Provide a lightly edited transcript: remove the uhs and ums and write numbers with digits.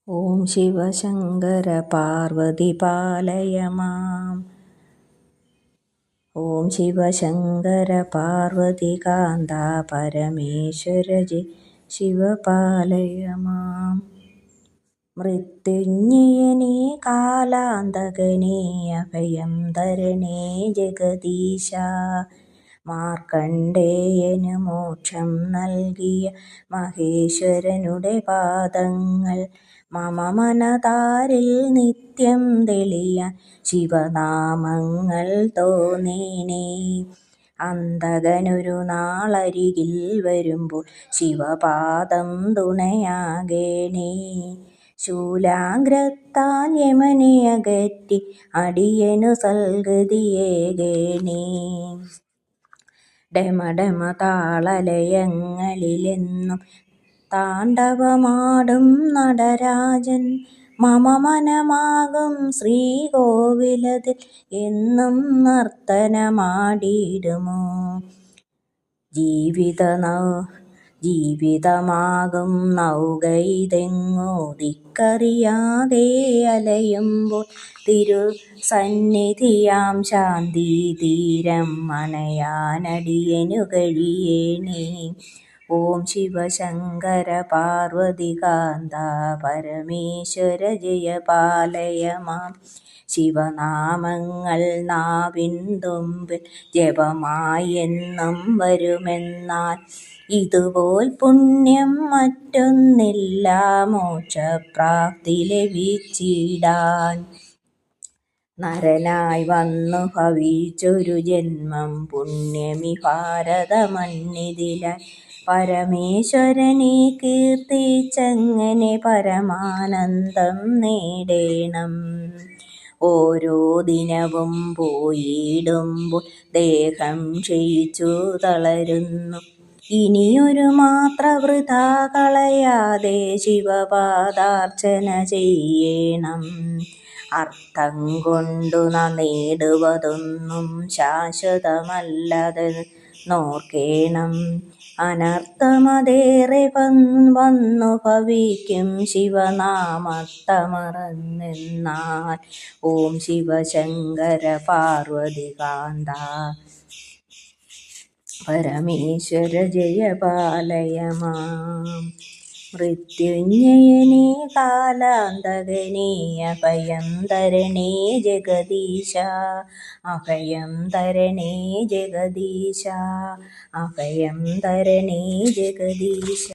ഓം ശിവശങ്കര പാർവതി പാലയ മാം. ഓം ശിവശങ്കര പാർവതി കാന്ത പരമേശ്വര ശിവപാലയ മാം. മൃത്യുഞ്ജയനേ കാലാന്തകനേ അഭയം തരണേ ജഗദീശ. മാർക്കണ്ഡേയനു മോക്ഷം നൽകിയ മഹേശ്വരനുടെ പാദങ്ങൾ മമ മനതാരിൽ നിത്യം തെളിയാൻ ശിവനാമങ്ങൾ തോന്നേണേ. അന്തകനൊരു നാളരികിൽ വരുമ്പോൾ ശിവപാദം തുണയാകേണേ. ശൂലാഗ്രത്താൽ യമനെ അകറ്റി അടിയനു സൽഗതിയേകേണേ. ഡമഡമ താളലയങ്ങളിലെന്നും താണ്ഡവമാടും നടരാജൻ മമ മനമാകും ശ്രീകോവിലതിൽ എന്നും നർത്തനമാടിയിടുമോ. ജീവിതമാകും നൗകയിതെങ്ങോ ദിക്കറിയാതെ അലയുമ്പോൾ തിരുസന്നിധിയാം ശാന്തി തീരം അണയാനടിയനു കഴിയേണേ. ഓം ശിവശങ്കര പാർവതി കാന്ത പരമേശ്വര ജയപാലയ മാം. ശിവനാമങ്ങൾ നാവിൻ തുമ്പിൽ ജപമായി എന്നും വരുമെന്നാൽ ഇതുപോൽ പുണ്യം മറ്റൊന്നില്ല മോക്ഷപ്രാപ്തി ലഭിച്ചിടാൻ. നരനായി വന്നു ഭവിച്ചൊരു ജന്മം പുണ്യമി ഭാരത മണ്ണിതിലായി പരമേശ്വരനെ കീർത്തിച്ചങ്ങനെ പരമാനന്ദം നേടേണം. ഓരോ ദിനവും പോയിടുമ്പോൾ ദേഹം ക്ഷയിച്ചു തളരുന്നു. ഇനിയൊരു മാത്ര വൃഥാ കളയാതെ ശിവപാദാർച്ചന ചെയ്യണം. അർത്ഥം കൊണ്ടു നേടുവതൊന്നും ശാശ്വതമല്ലത് നോർക്കേണം. അനർത്ഥമതേറെ വന്നു ഭവിക്കും ശിവനാമത്തമറന്നെന്നാൽ. ഓം ശിവശങ്കര പാർവതി കാന്ത പരമേശ്വര ജയപാലയ മാം. മൃത്യുഞ്ജയനേ കാലാന്തകനേ അഭയം തരണേ ജഗദീശ. അഭയം തരണേ ജഗദീശ. അഭയം തരണേ ജഗദീശ.